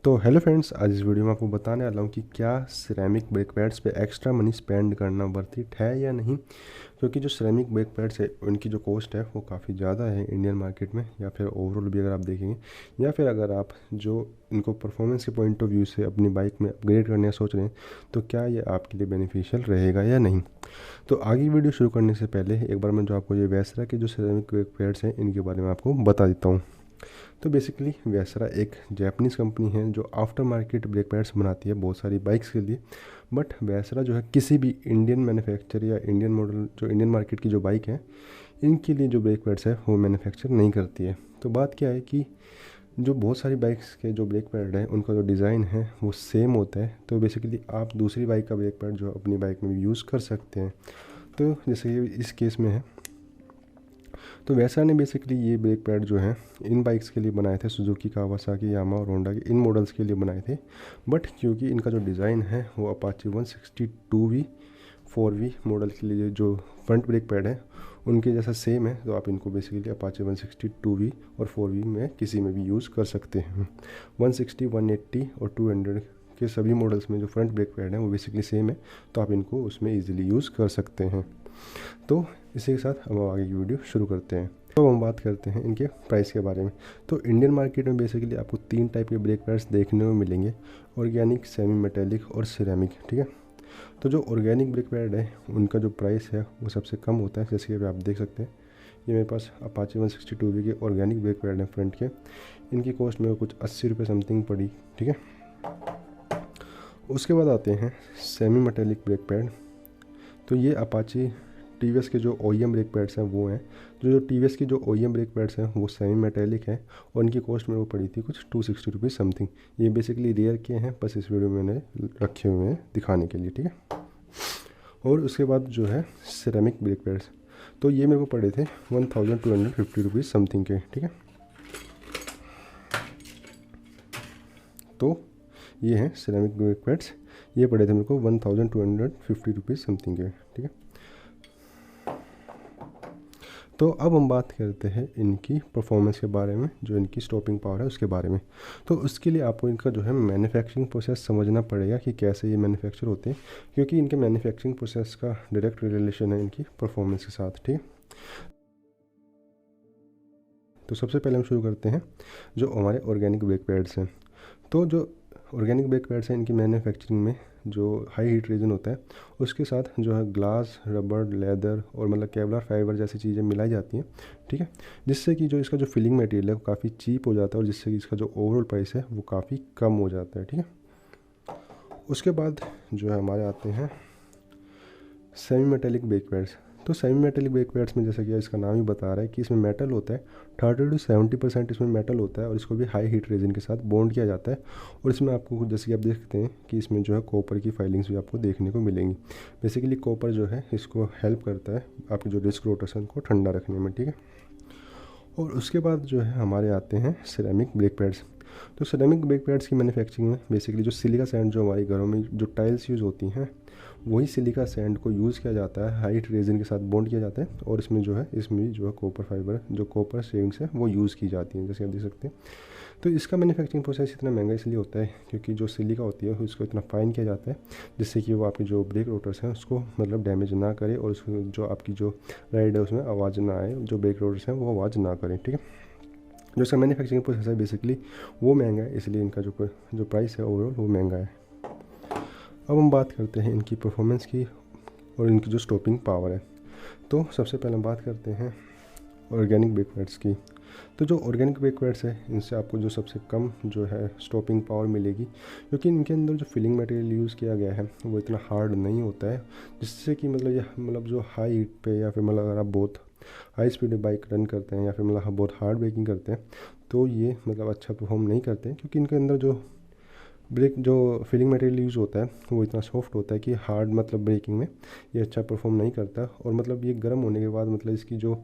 तो hello friends, आज इस वीडियो में आपको बताने वाला हूँ कि क्या सिरेमिक ब्रेक पैड्स पे एक्स्ट्रा मनी स्पेंड करना वर्थ इट है या नहीं। क्योंकि जो सिरेमिक ब्रेक पैड्स है उनकी जो कॉस्ट है वो काफ़ी ज़्यादा है इंडियन मार्केट में, या फिर ओवरऑल भी अगर आप देखेंगे, या फिर अगर आप जो इनको परफॉर्मेंस के पॉइंट ऑफ व्यू से अपनी बाइक में अपग्रेड करने का सोच रहे हैं तो क्या ये आपके लिए बेनिफिशियल रहेगा या नहीं। तो आगे वीडियो शुरू करने से पहले एक बार मैं जो आपको ये वैसरा के जो सिरेमिक ब्रेक पैड्स हैं इनके बारे में आपको बता देता हूँ। तो बेसिकली वैसरा एक जापानीज़ कंपनी है जो आफ्टर मार्केट ब्रेक पैड्स बनाती है बहुत सारी बाइक्स के लिए। बट वैसरा जो है किसी भी इंडियन मैन्युफैक्चर या इंडियन मॉडल जो इंडियन मार्केट की जो बाइक है इनके लिए जो ब्रेक पैड्स है वो मैन्युफैक्चर नहीं करती है। तो बात क्या है कि जो बहुत सारी बाइक्स के जो ब्रेक पैड है उनका जो डिज़ाइन है वो सेम होता है। तो बेसिकली आप दूसरी बाइक का ब्रेक पैड जो अपनी बाइक में यूज़ कर सकते हैं। तो जैसे कि इस केस में है, तो वैसा ने बेसिकली ये ब्रेक पैड जो है इन बाइक्स के लिए बनाए थे, सुजुकी, कावासाकी, यामा और होंडा के इन मॉडल्स के लिए बनाए थे। बट क्योंकि इनका जो डिज़ाइन है वो अपाची 162V 4V मॉडल के लिए जो फ्रंट ब्रेक पैड है उनके जैसा सेम है, तो आप इनको बेसिकली अपाची 162V और 4V में किसी में भी यूज़ कर सकते हैं। 160, 180 और 200 के सभी मॉडल्स में जो फ्रंट ब्रेक पैड है वो बेसिकली सेम है, तो आप इनको उसमें ईजिली यूज़ कर सकते हैं। तो इसी के साथ हम आगे की वीडियो शुरू करते हैं। तो हम बात करते हैं इनके प्राइस के बारे में। तो इंडियन मार्केट में बेसिकली आपको 3 टाइप के ब्रेक पैड्स देखने को मिलेंगे, ऑर्गेनिक, सेमी मेटेलिक और सिरेमिक। ठीक है, तो जो ऑर्गेनिक ब्रेक पैड है उनका जो प्राइस है वो सबसे कम होता है। जैसे कि आप देख सकते हैं, ये मेरे पास अपाची 162V के ऑर्गेनिक ब्रेक पैड हैं फ्रंट के। इनकी कॉस्ट मेरे को कुछ 80 रुपये समथिंग पड़ी। ठीक है, उसके बाद आते हैं सेमी मेटेलिक ब्रेक पैड। तो ये अपाची टीवीएस के जो OEM ब्रेक पैड्स हैं वो हैं। जो टीवीएस की जो OEM ब्रेक पैड्स हैं वो सेमी मेटेलिक हैं और इनकी कॉस्ट मेरे को पड़ी थी कुछ 260 रुपीज़ समथिंग। ये बेसिकली रेयर के हैं, बस इस वीडियो में मैंने रखे हुए हैं दिखाने के लिए। ठीक है, और उसके बाद जो है सिरेमिक ब्रेक पैड्स, तो ये मेरे को पड़े थे 1250 रुपीज़ समथिंग के। ठीक है, तो ये हैं सिरेमिक ब्रेक पैड्स, ये पड़े थे मेरे को 1250 रुपीज़ समथिंग के। ठीक है, तो अब हम बात करते हैं इनकी परफॉर्मेंस के बारे में, जो इनकी स्टॉपिंग पावर है उसके बारे में। तो उसके लिए आपको इनका जो है मैन्युफैक्चरिंग प्रोसेस समझना पड़ेगा कि कैसे ये मैन्युफैक्चर होते हैं, क्योंकि इनके मैन्युफैक्चरिंग प्रोसेस का डायरेक्ट रिलेशन है इनकी परफॉर्मेंस के साथ। ठीक है, तो सबसे पहले हम शुरू करते हैं जो हमारे ऑर्गेनिक ब्रेक पैड्स हैं। तो जो ऑर्गेनिक ब्रेक पैड्स हैं इनकी मैन्युफैक्चरिंग में जो हाई हीट रीजन होता है उसके साथ जो है ग्लास, रबर, लेदर और मतलब केवलर फाइबर जैसी चीज़ें मिलाई जाती हैं। ठीक है, जिससे कि जो इसका जो फिलिंग मटेरियल है वो काफ़ी चीप हो जाता है और जिससे कि इसका जो ओवरऑल प्राइस है वो काफ़ी कम हो जाता है। ठीक है, उसके बाद जो है हमारे आते हैं सेमी मेटेलिक ब्रेक पैड्स। तो सेमी मेटेलिक ब्रेक पैड्स में जैसा कि इसका नाम ही बता रहा है कि इसमें मेटल होता है, 30 से 70% इसमें मेटल होता है और इसको भी हाई हीट रेजिन के साथ बॉन्ड किया जाता है। और इसमें आपको जैसे कि आप देख सकते हैं कि इसमें जो है कॉपर की फाइलिंग्स भी आपको देखने को मिलेंगी। बेसिकली कॉपर जो है इसको हेल्प करता है आपके जो डिस्क रोटेशन को ठंडा रखने में। ठीक है, और उसके बाद जो है हमारे आते हैं सिरेमिक ब्रेक पैड्स। तो सिरेमिक ब्रेक पैड्स की मैन्युफैक्चरिंग में बेसिकली जो सिलिका सैंड जो हमारे घरों में जो टाइल्स यूज़ होती हैं वही सिलिका सैंड को यूज़ किया जाता है, हाइट रेजिन के साथ बॉन्ड किया जाता है और इसमें जो है कॉपर फाइबर जो कॉपर शेविंग्स है वो यूज़ की जाती हैं, जैसे आप देख सकते हैं। तो इसका मैन्युफैक्चरिंग प्रोसेस इतना महंगा इसलिए होता है क्योंकि जो सिलिका होती है उसको इतना फाइन किया जाता है जिससे कि वो आपके जो ब्रेक रोटर्स हैं उसको मतलब डैमेज ना करे और उसको जो आपकी जो राइड है उसमें आवाज़ ना आए, जो ब्रेक रोटर्स हैं वो आवाज़ ना करें। ठीक है, जो इसका मैन्युफैक्चरिंग प्रोसेस है बेसिकली वो महंगा है, इसलिए इनका जो प्राइस है ओवरऑल वो महंगा है। अब हम बात करते हैं इनकी परफॉर्मेंस की और इनकी जो स्टॉपिंग पावर है। तो सबसे पहले हम बात करते हैं ऑर्गेनिक ब्रेक पैड्स की। तो जो ऑर्गेनिक ब्रेक पैड्स है इनसे आपको जो सबसे कम जो है स्टॉपिंग पावर मिलेगी, क्योंकि इनके अंदर जो फिलिंग मटेरियल यूज़ किया गया है वो इतना हार्ड नहीं होता है, जिससे कि मतलब ये मतलब जो हाई हीट पे या फिर मतलब अगर आप बहुत हाई स्पीड बाइक रन करते हैं या फिर मतलब बहुत हार्ड ब्रेकिंग करते हैं तो ये मतलब अच्छा परफॉर्म नहीं करते हैं, क्योंकि इनके अंदर जो फिलिंग मटेरियल यूज़ होता है वो इतना सॉफ्ट होता है कि हार्ड मतलब ब्रेकिंग में ये अच्छा परफॉर्म नहीं करता। और मतलब ये गर्म होने के बाद मतलब इसकी जो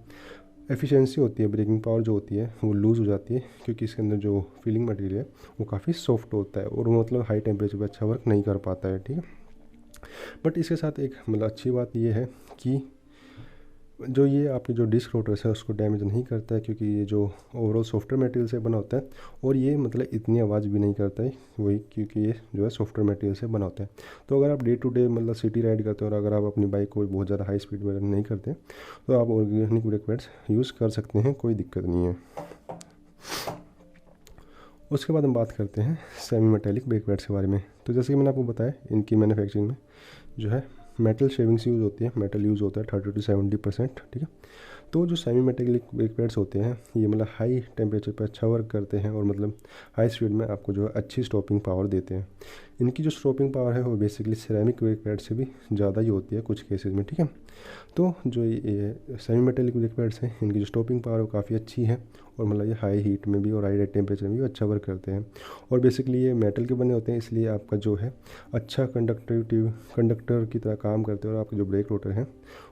एफिशिएंसी होती है, ब्रेकिंग पावर जो होती है वो लूज़ हो जाती है, क्योंकि इसके अंदर जो फिलिंग मटेरियल है वो काफ़ी सॉफ्ट होता है और वो मतलब हाई टेम्परेचर पे अच्छा वर्क नहीं कर पाता है। ठीक है, बट इसके साथ एक मतलब अच्छी बात ये है कि जो ये आपके जो डिस्क रोटर्स है उसको डैमेज नहीं करता है, क्योंकि ये जो ओवरऑल सॉफ्टवेयर मटेरियल से बना होता है, और ये मतलब इतनी आवाज़ भी नहीं करता है वही, क्योंकि ये जो है सॉफ्टवेयर मटेरियल से बना होता है। तो अगर आप डे टू डे मतलब सिटी राइड करते हो और अगर आप अपनी बाइक को बहुत ज़्यादा हाई स्पीड में रन नहीं करते, तो आप ऑर्गेनिक ब्रेक पैड्स यूज़ कर सकते हैं, कोई दिक्कत नहीं है। उसके बाद हम बात करते हैं सेमी मेटेलिक ब्रेक पैड्स के बारे में। तो जैसे कि मैंने आपको बताया, इनकी मैन्युफैक्चरिंग में जो है मेटल शेविंग्स यूज़ होती है, मेटल यूज़ होता है 30 to 70%, ठीक है। तो जो सेमी मेटेलिक ब्रेक पैड्स होते हैं ये मतलब हाई टेम्परेचर पर अच्छा वर्क करते हैं और मतलब हाई स्पीड में आपको जो है अच्छी स्टॉपिंग पावर देते हैं। इनकी जो स्टॉपिंग पावर है वो बेसिकली सिरेमिक ब्रेक पैड से भी ज़्यादा ही होती है कुछ केसेस में, ठीक है। तो जो ये सेमी मेटेलिक ब्रेक पैड्स हैं इनकी जो स्टॉपिंग पावर है वो काफ़ी अच्छी है, और मतलब ये हाई हीट में भी और हाई टेम्परेचर में भी अच्छा वर्क करते हैं। और बेसिकली ये मेटल के बने होते हैं, इसलिए आपका जो है अच्छा कंडक्टर की तरह काम करते हैं, और आपके जो ब्रेक रोटर हैं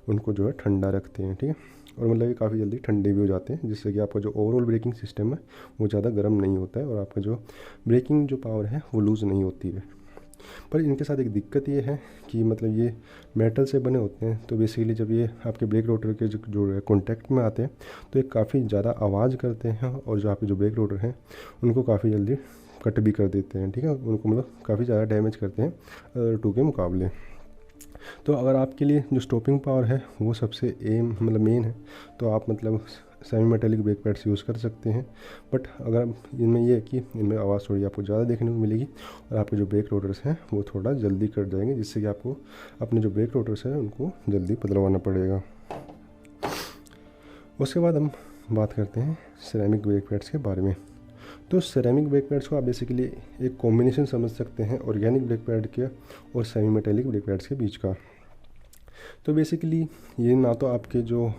उनको जो है ठंडा रखते हैं, ठीक है। और मतलब ये काफ़ी जल्दी ठंडे भी हो जाते हैं, जिससे कि आपका जो ओवरऑल ब्रेकिंग सिस्टम है वो ज़्यादा गर्म नहीं होता है, और आपका जो ब्रेकिंग जो पावर है वो लूज़ नहीं होती है। पर इनके साथ एक दिक्कत ये है कि मतलब ये मेटल से बने होते हैं, तो बेसिकली जब ये आपके ब्रेक रोटर के जो कॉन्टैक्ट में आते हैं तो ये काफ़ी ज़्यादा आवाज़ करते हैं, और जो आपके जो ब्रेक रोटर हैं उनको काफ़ी जल्दी कट भी कर देते हैं, ठीक है। उनको मतलब काफ़ी ज़्यादा डैमेज करते हैं अदर टू के मुकाबले। तो अगर आपके लिए जो स्टॉपिंग पावर है वो सबसे मतलब मेन है, तो आप मतलब semi metallic brake pads use कर सकते हैं। बट अगर इनमें ये है कि इनमें आवाज़ थोड़ी आपको ज़्यादा देखने को मिलेगी, और आपके जो ब्रेक रोटर्स हैं वो थोड़ा जल्दी कट जाएंगे, जिससे कि आपको अपने जो ब्रेक रोटर्स हैं उनको जल्दी बदलवाना पड़ेगा। उसके बाद हम बात करते हैं सिरेमिक ब्रेक पैड्स के बारे में। तो सिरेमिक ब्रेक पैड्स को आप बेसिकली एक कॉम्बिनेशन समझ सकते हैं ऑर्गेनिक ब्रेक पैड के और सेमी मेटेलिक ब्रेक पैड्स के बीच का। तो बेसिकली ये ना तो आपके जो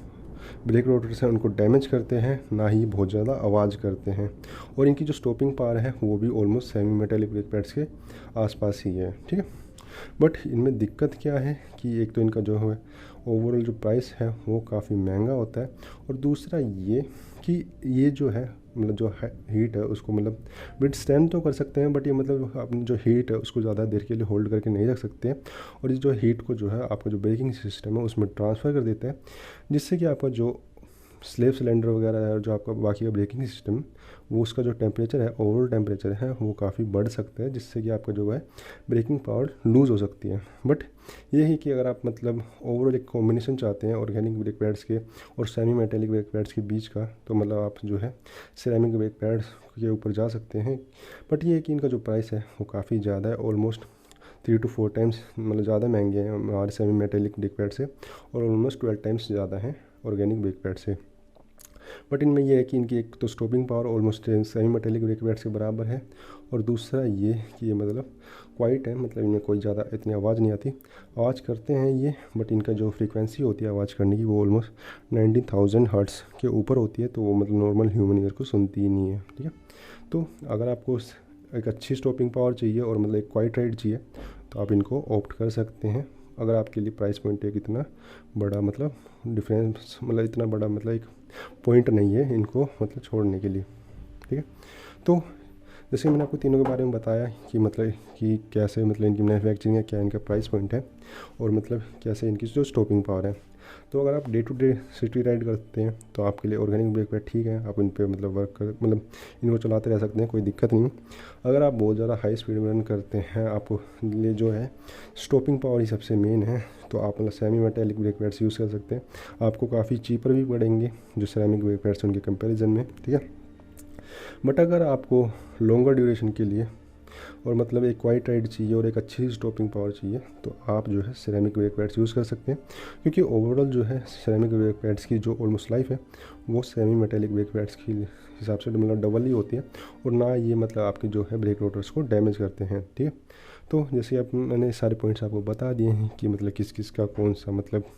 ब्रेक रोटर्स हैं उनको डैमेज करते हैं, ना ही बहुत ज़्यादा आवाज़ करते हैं, और इनकी जो स्टॉपिंग पावर है वो भी almost semi metallic brake pads के आसपास ही है, ठीक है। बट इनमें दिक्कत क्या है कि एक तो इनका जो है ओवरऑल जो प्राइस है वो काफ़ी महंगा होता है, और दूसरा ये कि ये जो है मतलब जो हीट है उसको मतलब विद स्टैंड तो कर सकते हैं, बट ये मतलब अपनी जो हीट है उसको ज़्यादा देर के लिए होल्ड करके नहीं रख सकते हैं, और इस जो हीट को जो है आपका जो ब्रेकिंग सिस्टम है उसमें ट्रांसफ़र कर देता है, जिससे कि आपका जो स्लेव सिलेंडर वगैरह है और जो आपका बाकी का ब्रेकिंग सिस्टम वो उसका जो टेम्परेचर है ओवरऑल टेम्परेचर है वो काफ़ी बढ़ सकता है, जिससे कि आपका जो है ब्रेकिंग पावर लूज़ हो सकती है। बट ये है कि अगर आप मतलब ओवरऑल एक कॉम्बिनेशन चाहते हैं ऑर्गेनिक ब्रेक पैड्स के और सेमी मेटेलिक ब्रेक पैड्स के बीच का, तो मतलब आप जो है सिरेमिक ब्रेक पैड्स के ऊपर जा सकते हैं। बट ये है कि इनका जो प्राइस है वो काफ़ी ज़्यादा है, ऑलमोस्ट 3 to 4 टाइम्स मतलब ज़्यादा महंगे हैं हमारे सेमी मेटेलिक ब्रेक पैड से, और ऑलमोस्ट 12 टाइम्स ज़्यादा हैं ऑर्गेनिक ब्रेक पैड से। बट इनमें यह है कि इनकी एक तो stopping power almost semi metallic brake pads के बराबर है, और दूसरा ये कि ये मतलब क्वाइट है, मतलब इनमें कोई ज़्यादा इतनी आवाज़ नहीं आती। आवाज़ करते हैं ये, बट इनका जो फ्रीक्वेंसी होती है आवाज़ करने की वो ऑलमोस्ट 19,000 हर्ट्ज़ के ऊपर होती है, तो वो मतलब नॉर्मल ह्यूमन ईयर को सुनती ही नहीं है, ठीक है। तो अगर आपको एक अच्छी स्टॉपिंग पावर चाहिए और मतलब एक क्वाइट राइड चाहिए, तो आप इनको ऑप्ट कर सकते हैं, अगर आपके लिए प्राइस पॉइंट एक इतना बड़ा मतलब डिफरेंस मतलब इतना बड़ा मतलब एक पॉइंट नहीं है इनको मतलब छोड़ने के लिए, ठीक है। तो जैसे मैंने आपको तीनों के बारे में बताया कि मतलब कि कैसे मतलब इनकी मैन्युफैक्चरिंग है, क्या इनका प्राइस पॉइंट है, और मतलब कैसे इनकी जो स्टॉपिंग पावर है। तो अगर आप day to day city ride करते हैं तो आपके लिए ऑर्गेनिक ब्रेक पैड ठीक है, आप इन पे मतलब वर्क कर मतलब इनको चलाते रह सकते हैं, कोई दिक्कत नहीं। अगर आप बहुत ज़्यादा हाई स्पीड में रन करते हैं, आपको लिए जो है स्टॉपिंग पावर ही सबसे मेन है, तो आप मतलब semi metallic brake pads use कर सकते हैं। आपको काफ़ी चीपर भी पड़ेंगे जो सिरेमिक ब्रेक पैड्स उनके कंपेरिजन में, ठीक है। बट अगर आपको लॉन्गर ड्यूरेशन के लिए और मतलब एक क्वाइट राइड चाहिए और एक अच्छी स्टॉपिंग पावर चाहिए, तो आप जो है सिरेमिक ब्रेक पैड्स यूज़ कर सकते हैं, क्योंकि ओवरऑल जो है सिरेमिक ब्रेक पैड्स की जो ऑलमोस्ट लाइफ है वो सेमी मेटेलिक ब्रेक पैड्स की हिसाब से मतलब डबल ही होती है, और ना ये मतलब आपके जो है ब्रेक रोटर्स को डैमेज करते हैं, ठीक है। तो जैसे आप मैंने सारे पॉइंट्स आपको बता दिए हैं कि मतलब किस किस का कौन सा मतलब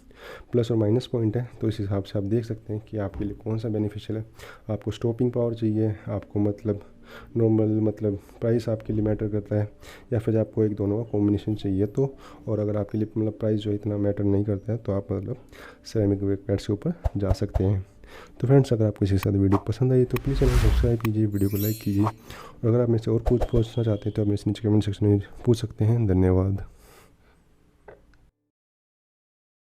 प्लस और माइनस पॉइंट है, तो इस हिसाब से आप देख सकते हैं कि आपके लिए कौन सा बेनिफिशियल है। आपको स्टॉपिंग पावर चाहिए, आपको मतलब नॉर्मल मतलब प्राइस आपके लिए मैटर करता है, या फिर आपको एक दोनों का कॉम्बिनेशन चाहिए, तो और अगर आपके लिए मतलब प्राइस जो इतना मैटर नहीं करता है तो आप मतलब सिरेमिक ब्रेक पैड्स के ऊपर जा सकते हैं। तो फ्रेंड्स, अगर आपको इसी के साथ वीडियो पसंद आई तो प्लीज़ चैनल सब्सक्राइब कीजिए, वीडियो को लाइक कीजिए, और अगर आप मेरे से और पूछना चाहते हैं तो आप मेरे से नीचे कमेंट सेक्शन में पूछ सकते हैं। धन्यवाद।